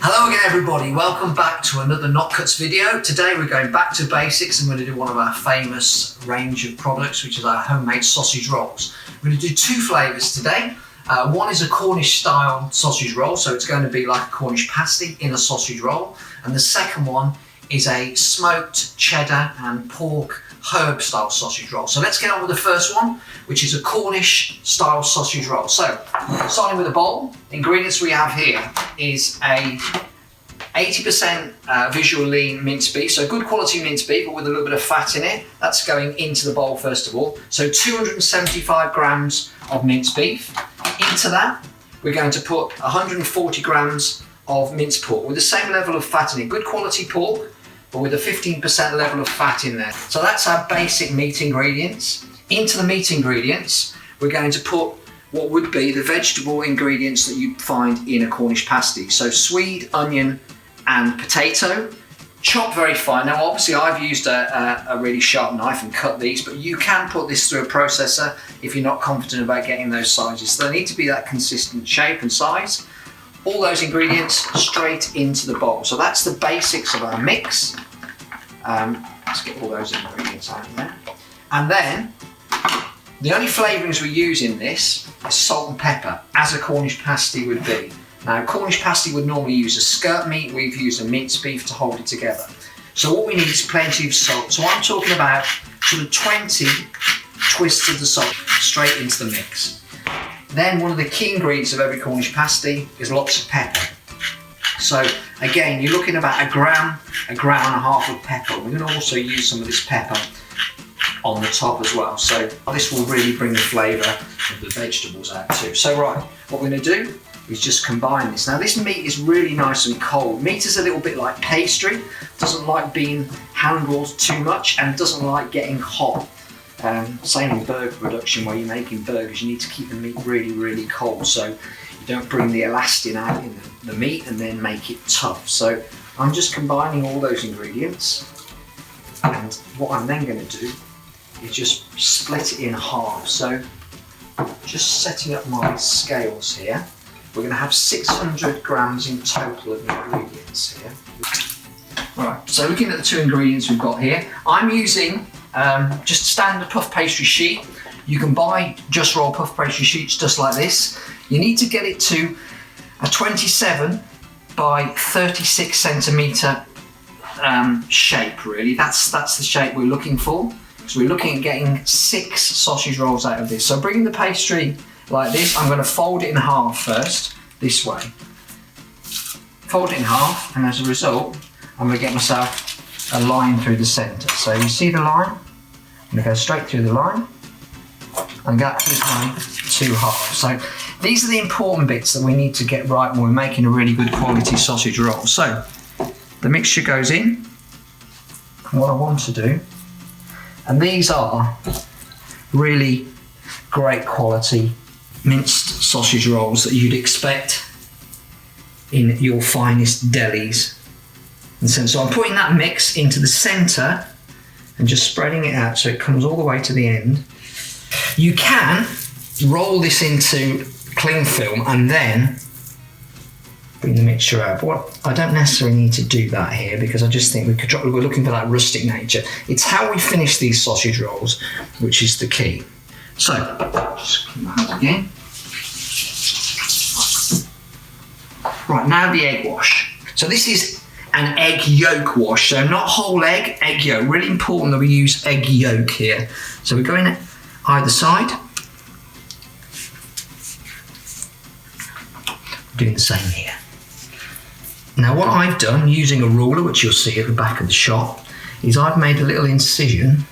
Hello again everybody, welcome back to another Notcutts video. Today we're going back to basics and we're going to do one of our famous range of products, which is our homemade sausage rolls. We're going to do two flavours today. One is a Cornish style sausage roll, so it's going to be like a Cornish pasty in a sausage roll. And the second one is a smoked cheddar and pork herb style sausage roll. So let's get on with the first one, which is a Cornish style sausage roll. So starting with a bowl, the ingredients we have here is a 80% visual lean minced beef, so good quality minced beef but with a little bit of fat in it. That's going into the bowl first of all. So 275 grams of minced beef. Into that we're going to put 140 grams of minced pork with the same level of fat in it, good quality pork but with a 15% level of fat in there. So that's our basic meat ingredients. Into the meat ingredients we're going to put what would be the vegetable ingredients that you'd find in a Cornish pasty. So swede, onion and potato, chopped very fine. Now obviously I've used a really sharp knife and cut these, but you can put this through a processor if you're not confident about getting those sizes. So they need to be that consistent shape and size. All those ingredients straight into the bowl. So that's the basics of our mix. Let's get all those ingredients out of there. And then the only flavourings we use in this is salt and pepper, as a Cornish pasty would be. Now, Cornish pasty would normally use a skirt meat. We've used a minced beef to hold it together. So what we need is plenty of salt. So I'm talking about sort of 20 twists of the salt straight into the mix. Then one of the key ingredients of every Cornish pasty is lots of pepper. So again, you're looking about a gram and a half of pepper. We're going to also use some of this pepper on the top as well. So this will really bring the flavour of the vegetables out too. So right, what we're going to do is just combine this. Now this meat is really nice and cold. Meat is a little bit like pastry, doesn't like being handled too much and doesn't like getting hot. Same in burger production where you're making burgers, you need to keep the meat really, really cold so you don't bring the elastin out in the meat and then make it tough. So I'm just combining all those ingredients, and what I'm then going to do is just split it in half. So just setting up my scales here, we're going to have 600 grams in total of ingredients here. Right, so looking at the two ingredients we've got here, I'm using just standard puff pastry sheet. You can buy just roll puff pastry sheets just like this. You need to get it to a 27 by 36 centimetre shape really. That's the shape we're looking for. So we're looking at getting 6 sausage rolls out of this. So bringing the pastry like this, I'm going to fold it in half first, this way. Fold it in half, and as a result, I'm going to get myself a line through the centre. So you see the line? I'm going to go straight through the line, and that is my 2 halves. So these are the important bits that we need to get right when we're making a really good quality sausage roll. So the mixture goes in, and what I want to do, and these are really great quality minced sausage rolls that you'd expect in your finest delis. And so I'm putting that mix into the centre and just spreading it out so it comes all the way to the end. You can roll this into cling film and then bring the mixture out. But I don't necessarily need to do that here because I just think we're looking for that rustic nature. It's how we finish these sausage rolls which is the key. So, just clean that again. Right, now the egg wash. So this is an egg yolk wash, so not whole egg, egg yolk. Really important that we use egg yolk here. So we're going either side. Doing the same here. Now what I've done, using a ruler, which you'll see at the back of the shop, is I've made a little incision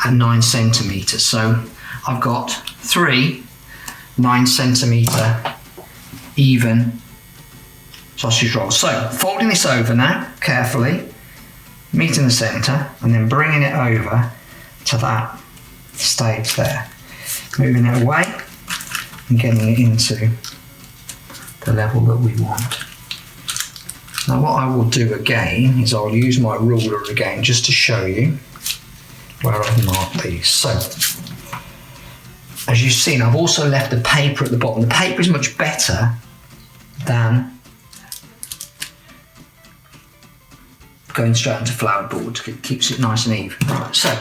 at 9 centimetres. So I've got 3 9 centimetre even sausage rolls. So folding this over now, carefully, meat in the centre, and then bringing it over to that stage there. Moving it away and getting it into the level that we want. Now what I will do again is I'll use my ruler again just to show you where I've marked these. So as you've seen, I've also left the paper at the bottom. The paper is much better than going straight onto floured board. It keeps it nice and even. Right, so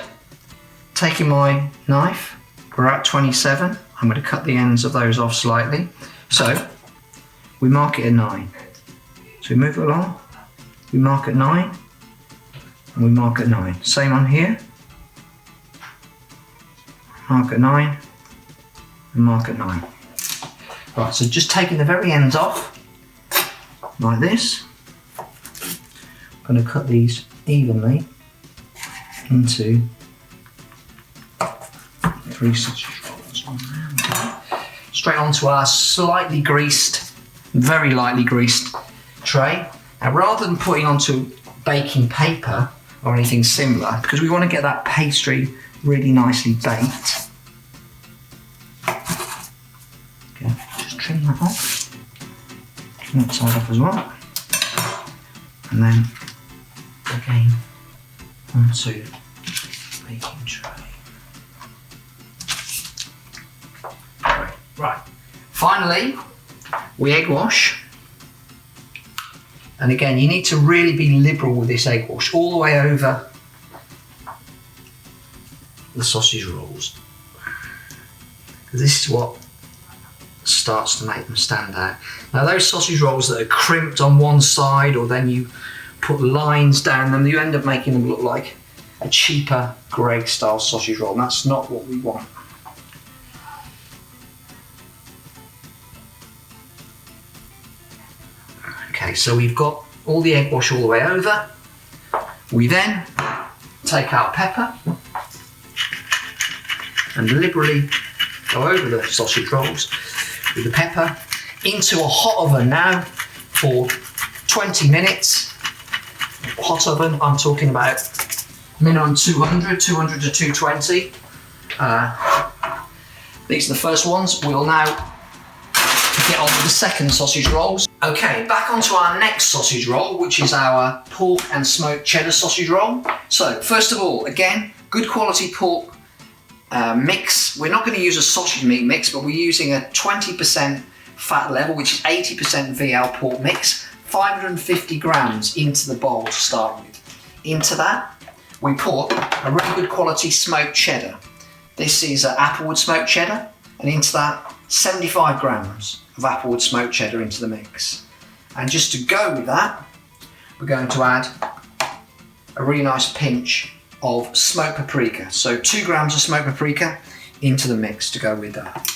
taking my knife, we're at 27. I'm going to cut the ends of those off slightly. So we mark it at 9. So we move it along, we mark at 9, and we mark at 9. Same on here. Mark at 9, and mark at 9. Right, so just taking the very ends off, like this. I'm going to cut these evenly into 3 sausage rolls. Straight onto our slightly greased, very lightly greased tray. Now, rather than putting onto baking paper or anything similar, because we want to get that pastry really nicely baked. Okay, just trim that off. Trim that side off as well. And then again onto baking tray. Right. Finally, we egg wash. And again, you need to really be liberal with this egg wash all the way over the sausage rolls. This is what starts to make them stand out. Now, those sausage rolls that are crimped on one side, or then you put lines down them, you end up making them look like a cheaper Greg style sausage roll, and that's not what we want. Okay, so we've got all the egg wash all the way over. We then take our pepper and liberally go over the sausage rolls with the pepper into a hot oven now for 20 minutes. Hot oven, I'm talking about minimum 200 to 220. These are the first ones. We'll now get on with the second sausage rolls. Okay, back onto our next sausage roll, which is our pork and smoked cheddar sausage roll. So, first of all, again, good quality pork mix. We're not going to use a sausage meat mix, but we're using a 20% fat level, which is 80% VL pork mix, 550 grams into the bowl to start with. Into that, we put a really good quality smoked cheddar. This is applewood smoked cheddar, and into that, 75 grams of applewood smoked cheddar into the mix. And just to go with that, we're going to add a really nice pinch of smoked paprika. So 2 grams of smoked paprika into the mix to go with that.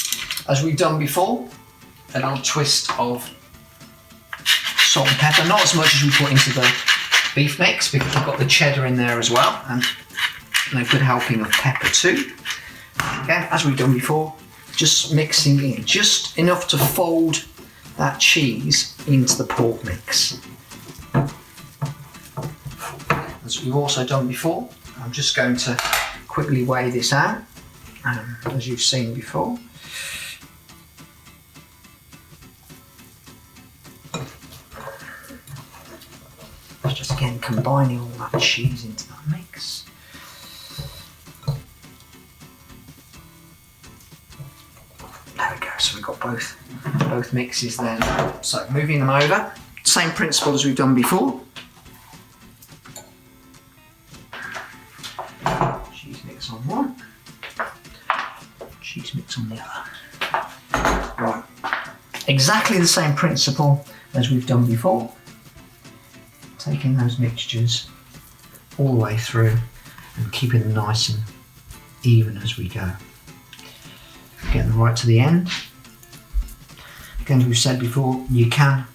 As we've done before, a little twist of salt and pepper, not as much as we put into the beef mix because we've got the cheddar in there as well, and a good helping of pepper too. Again, as we've done before, just mixing in just enough to fold that cheese into the pork mix. As we've also done before, I'm just going to quickly weigh this out, as you've seen before. Just again combining all that cheese into that mix. There we go, so we've got both mixes then. So moving them over, same principle as we've done before. Cheese mix on one, cheese mix on the other. Right, exactly the same principle as we've done before. Taking those mixtures all the way through and keeping them nice and even as we go. Getting them right to the end. Again, as we've said before, you can.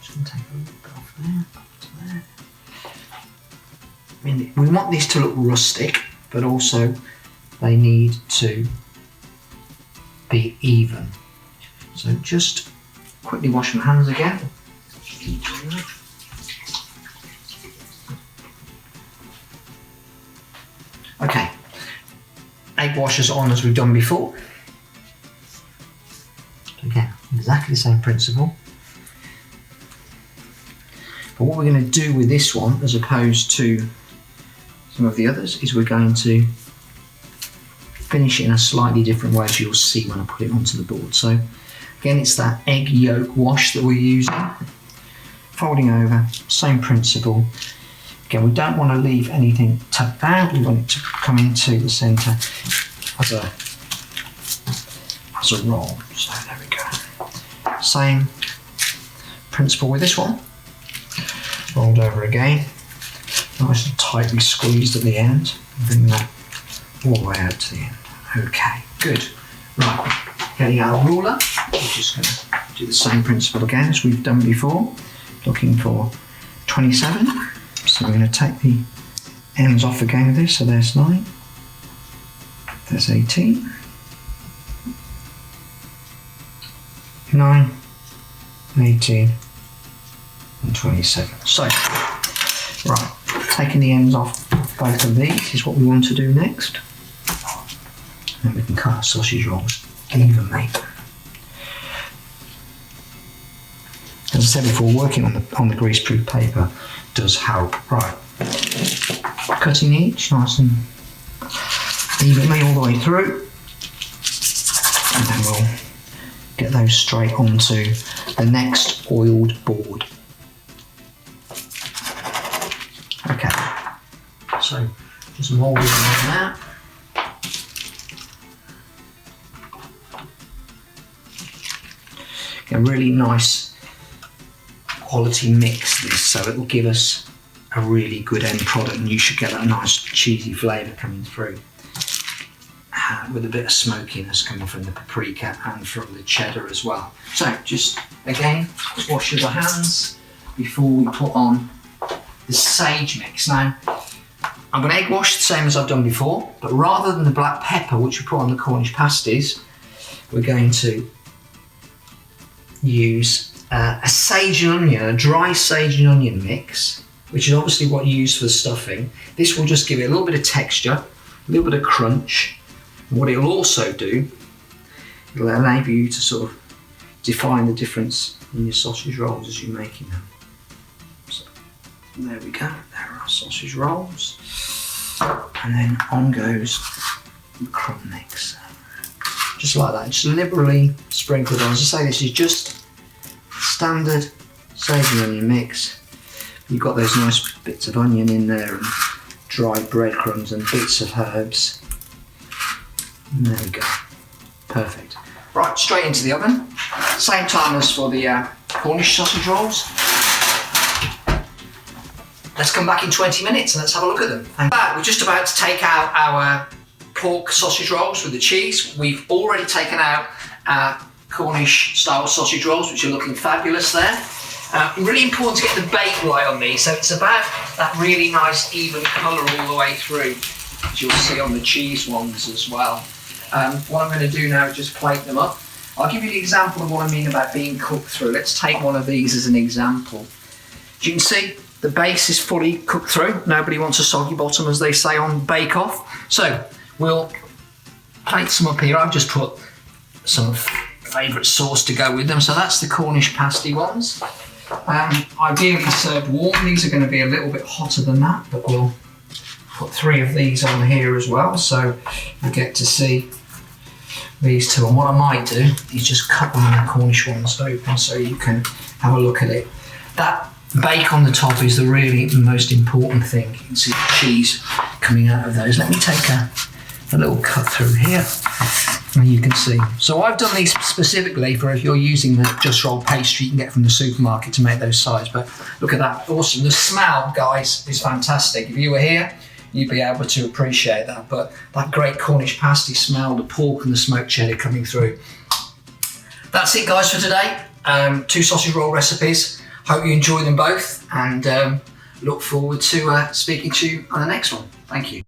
Just going to take a little bit off there, up to there. I mean, we want these to look rustic, but also they need to be even. So just quickly wash my hands again. Okay, egg washers on as we've done before. Again, exactly the same principle. But what we're going to do with this one, as opposed to some of the others, is we're going to finish it in a slightly different way, as you'll see when I put it onto the board. So again, it's that egg yolk wash that we're using. Folding over, same principle. Again, we don't want to leave anything tucked out. We want it to come into the centre as a roll. So there we go. Same principle with this one. Rolled over again. Nice and tightly squeezed at the end. Bring that all the way out to the end. Okay, good. Right, getting our ruler. We're just going to do the same principle again as we've done before. Looking for 27. So we're going to take the ends off again with this. So there's 9. There's 18. 9, 18, and 27. So, right, taking the ends off both of these is what we want to do next. And then we can cut our sausage rolls evenly. As I said before, working on the greaseproof paper does help. Right, cutting each nice and evenly all the way through, and then we'll get those straight onto the next oiled board. Okay, so just mould it like that. Get a really nice quality mix this, so it will give us a really good end product, and you should get that nice cheesy flavour coming through. With a bit of smokiness coming from the paprika and from the cheddar as well. So just again, wash your hands before we put on the sage mix. Now, I'm going to egg wash the same as I've done before, but rather than the black pepper which we put on the Cornish pasties, we're going to use a sage and onion, a dry sage and onion mix, which is obviously what you use for the stuffing. This will just give it a little bit of texture, a little bit of crunch. What it'll also do, it'll enable you to sort of define the difference in your sausage rolls as you're making them. So there we go, there are our sausage rolls. And then on goes the crumb mix. Just like that, just liberally sprinkled on. As I say, this is just standard sage and onion mix. You've got those nice bits of onion in there and dried breadcrumbs and bits of herbs. And there we go, perfect. Right, straight into the oven. Same time as for the Cornish sausage rolls. Let's come back in 20 minutes and let's have a look at them. We're just about to take out our pork sausage rolls with the cheese. We've already taken out our Cornish style sausage rolls, which are looking fabulous there. Really important to get the bake right on these, so it's about that really nice even colour all the way through, as you'll see on the cheese ones as well. What I'm going to do now is just plate them up. I'll give you the example of what I mean about being cooked through. Let's take one of these as an example. As you can see, the base is fully cooked through. Nobody wants a soggy bottom, as they say on Bake Off. So we'll plate some up here. I've just put some favourite sauce to go with them. So that's the Cornish pasty ones. Ideally served warm. These are going to be a little bit hotter than that, but we'll put 3 of these on here as well, so you get to see these two. And what I might do is just cut one of the Cornish ones open so you can have a look at it. That bake on the top is the really most important thing. You can see the cheese coming out of those. Let me take a little cut through here, and you can see. So I've done these specifically for if you're using the just roll pastry you can get from the supermarket to make those sides. But look at that, awesome. The smell, guys, is fantastic. If you were here, you'd be able to appreciate that. But that great Cornish pasty smell, the pork and the smoked cheddar coming through. That's it, guys, for today. 2 sausage roll recipes. Hope you enjoy them both, and look forward to speaking to you on the next one. Thank you.